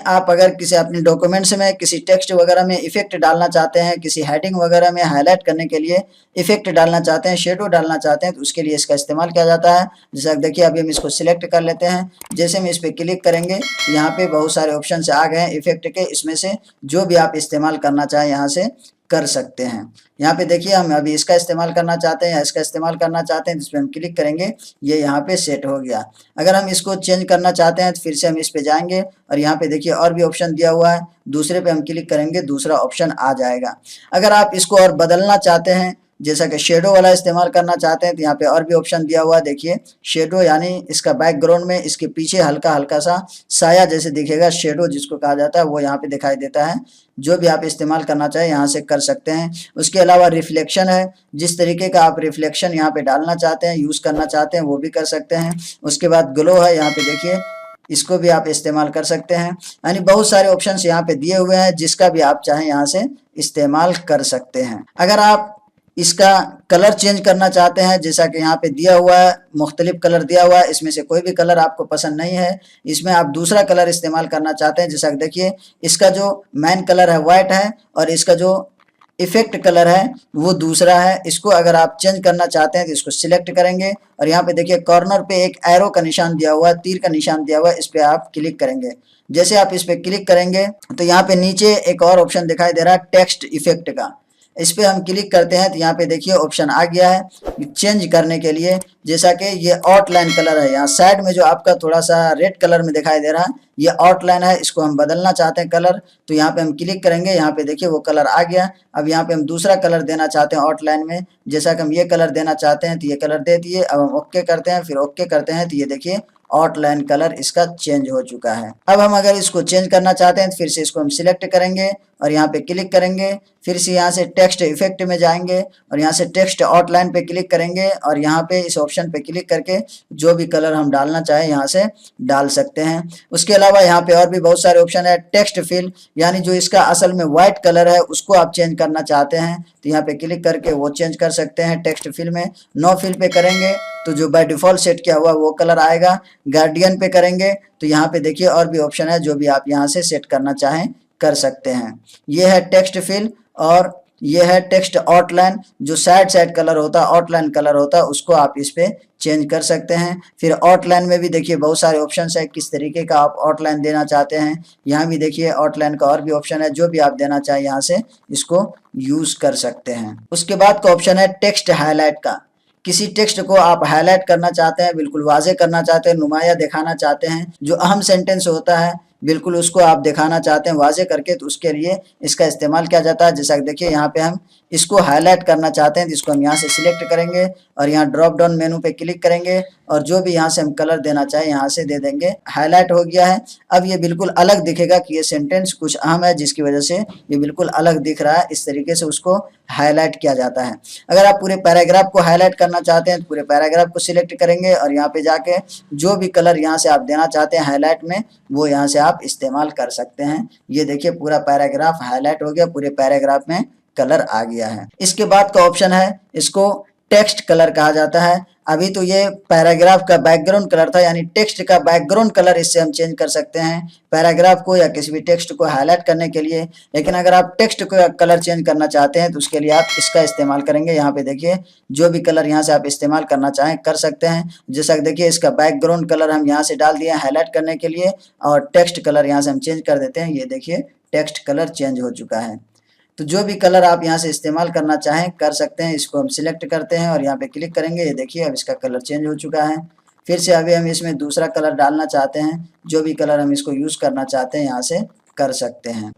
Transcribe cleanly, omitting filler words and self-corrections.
आप अगर किसी अपने डॉक्यूमेंट्स में किसी टेक्स्ट वगैरह में इफेक्ट डालना चाहते हैं, किसी हेडिंग वगैरह में हाईलाइट करने के लिए इफेक्ट डालना चाहते हैं, शेडो डालना चाहते हैं, तो उसके लिए इसका इस्तेमाल किया जाता है। जैसा देखिए अभी हम इसको सिलेक्ट कर लेते हैं। जैसे हम इस पर क्लिक करेंगे यहाँ पे बहुत सारे ऑप्शन आ गए हैं इफेक्ट के, इसमें से जो भी आप इस्तेमाल करना चाहें यहाँ से कर सकते हैं। यहाँ पे देखिए हम अभी इसका इस्तेमाल करना चाहते हैं या इसका इस्तेमाल करना चाहते हैं, जिस पे हम क्लिक करेंगे ये यहाँ पे सेट हो गया। अगर हम इसको चेंज करना चाहते हैं तो फिर से हम इस पे जाएंगे और यहाँ पे देखिए और भी ऑप्शन दिया हुआ है, दूसरे पे हम क्लिक करेंगे दूसरा ऑप्शन आ जाएगा। अगर आप इसको और बदलना चाहते हैं, जैसा कि शेडो वाला इस्तेमाल करना चाहते हैं, तो यहाँ पे और भी ऑप्शन दिया हुआ है। देखिए शेडो यानी इसका बैकग्राउंड में इसके पीछे हल्का हल्का सा साया जैसे दिखेगा, शेडो जिसको कहा जाता है, वो यहाँ पे दिखाई देता है। जो भी आप इस्तेमाल करना चाहें यहाँ से कर सकते हैं। उसके अलावा रिफ्लेक्शन है, जिस तरीके का आप रिफ्लेक्शन यहाँ पे डालना चाहते हैं, यूज करना चाहते हैं, वो भी कर सकते हैं। उसके बाद ग्लो है, यहाँ पे देखिए इसको भी आप इस्तेमाल कर सकते हैं। यानी बहुत सारे ऑप्शंस यहाँ पे दिए हुए हैं, जिसका भी आप चाहें यहाँ से इस्तेमाल कर सकते हैं। अगर आप इसका कलर चेंज करना चाहते हैं, जैसा कि यहाँ पे दिया हुआ है, मुख्तलिफ कलर दिया हुआ है, इसमें से कोई भी कलर आपको पसंद नहीं है, इसमें आप दूसरा कलर इस्तेमाल करना चाहते हैं, जैसा कि देखिए इसका जो मेन कलर है वाइट है और इसका जो इफेक्ट कलर है वो दूसरा है। इसको अगर आप चेंज करना चाहते हैं तो इसको सिलेक्ट करेंगे और यहाँ पे देखिए कॉर्नर पे एक एरो का निशान दिया हुआ है, तीर का निशान दिया हुआ है, इस पे आप क्लिक करेंगे। जैसे आप इस पे क्लिक करेंगे तो यहाँ पे नीचे एक और ऑप्शन दिखाई दे रहा है टेक्स्ट इफेक्ट का, इस पे हम क्लिक करते हैं तो यहाँ पे देखिए ऑप्शन आ गया है चेंज करने के लिए। जैसा कि ये आउटलाइन कलर है, यहाँ साइड में जो आपका थोड़ा सा रेड कलर में दिखाई दे रहा है ये आउटलाइन है, इसको हम बदलना चाहते हैं कलर, तो यहाँ पे हम क्लिक करेंगे, यहाँ पे देखिए वो कलर आ गया। अब यहाँ पे हम दूसरा कलर देना चाहते हैं आउटलाइन में, जैसा कि हम ये कलर देना चाहते हैं तो ये कलर दे दिए। अब हम ओके करते हैं, फिर ओके करते हैं तो ये देखिए आउटलाइन कलर इसका चेंज हो चुका है। अब हम अगर इसको चेंज करना चाहते हैं तो फिर से इसको हम सिलेक्ट करेंगे और यहाँ पे क्लिक करेंगे, फिर से यहाँ से टेक्स्ट इफेक्ट में जाएंगे और यहाँ से टेक्स्ट आउटलाइन पे क्लिक करेंगे और यहाँ पे इस ऑप्शन पे क्लिक करके जो भी कलर हम डालना चाहें यहाँ से डाल सकते हैं। उसके अलावा यहाँ पे और भी बहुत सारे ऑप्शन है। टेक्स्ट फिल यानी जो इसका असल में व्हाइट कलर है उसको आप चेंज करना चाहते हैं तो यहाँ पे क्लिक करके वो चेंज कर सकते हैं टेक्स्ट फिल में। नो फिल पे करेंगे तो जो बाय डिफॉल्ट सेट किया हुआ वो कलर आएगा। गार्डियन पे करेंगे तो यहाँ पे देखिए और भी ऑप्शन है, जो भी आप यहाँ से सेट करना चाहें कर सकते हैं। ये है टेक्स्ट फिल और ये है टेक्स्ट आउटलाइन, जो साइड कलर होता है आउटलाइन कलर होता है उसको आप इस पे चेंज कर सकते हैं। फिर आउटलाइन में भी देखिए बहुत सारे ऑप्शंस है, किस तरीके का आप आउटलाइन देना चाहते हैं। यहाँ भी देखिए आउटलाइन का और भी ऑप्शन है, जो भी आप देना चाहें यहाँ से इसको यूज कर सकते हैं। उसके बाद का ऑप्शन है टेक्स्ट हाईलाइट का। किसी टेक्स्ट को आप हाईलाइट करना चाहते हैं, बिल्कुल वाज़ेह करना चाहते हैं, नुमाया दिखाना चाहते हैं, जो अहम सेंटेंस होता है बिल्कुल उसको आप दिखाना चाहते हैं वाज़ेह करके, तो उसके लिए इसका इस्तेमाल किया जाता है। जैसा कि देखिए यहाँ पे हम इसको हाईलाइट करना चाहते हैं तो इसको हम यहाँ से सिलेक्ट करेंगे और यहाँ ड्रॉप डाउन मेनू पे क्लिक करेंगे और जो भी यहाँ से हम कलर देना चाहें यहाँ से दे देंगे। हाईलाइट हो गया है। अब ये बिल्कुल अलग दिखेगा कि ये सेंटेंस कुछ अहम है, जिसकी वजह से ये बिल्कुल अलग दिख रहा है। इस तरीके से उसको हाईलाइट किया जाता है। अगर आप पूरे पैराग्राफ को हाईलाइट करना चाहते हैं तो पूरे पैराग्राफ को सिलेक्ट करेंगे और यहाँ पे जाके जो भी कलर यहाँ से आप देना चाहते हैं हाईलाइट में वो यहाँ से आप इस्तेमाल कर सकते हैं। ये देखिए पूरा पैराग्राफ हाईलाइट हो गया, पूरे पैराग्राफ में कलर आ गया है। इसके बाद का ऑप्शन है, इसको टेक्स्ट कलर कहा जाता है। अभी तो ये पैराग्राफ का बैकग्राउंड कलर था, यानी टेक्स्ट का बैकग्राउंड कलर इससे हम चेंज कर सकते हैं पैराग्राफ को या किसी भी टेक्स्ट को हाईलाइट करने के लिए। लेकिन अगर आप टेक्स्ट का कलर चेंज करना चाहते हैं तो उसके लिए आप इसका इस्तेमाल करेंगे। यहाँ पे देखिए जो भी कलर यहाँ से आप इस्तेमाल करना चाहें कर सकते हैं। जैसा कि देखिए इसका बैकग्राउंड कलर हम यहाँ से डाल दिए हैं हाईलाइट करने के लिए और टेक्स्ट कलर यहाँ से हम चेंज कर देते हैं। ये देखिए टेक्स्ट कलर चेंज हो चुका है। तो जो भी कलर आप यहाँ से इस्तेमाल करना चाहें कर सकते हैं। इसको हम सिलेक्ट करते हैं और यहाँ पे क्लिक करेंगे। ये देखिए अब इसका कलर चेंज हो चुका है। फिर से अभी हम इसमें दूसरा कलर डालना चाहते हैं, जो भी कलर हम इसको यूज़ करना चाहते हैं यहाँ से कर सकते हैं।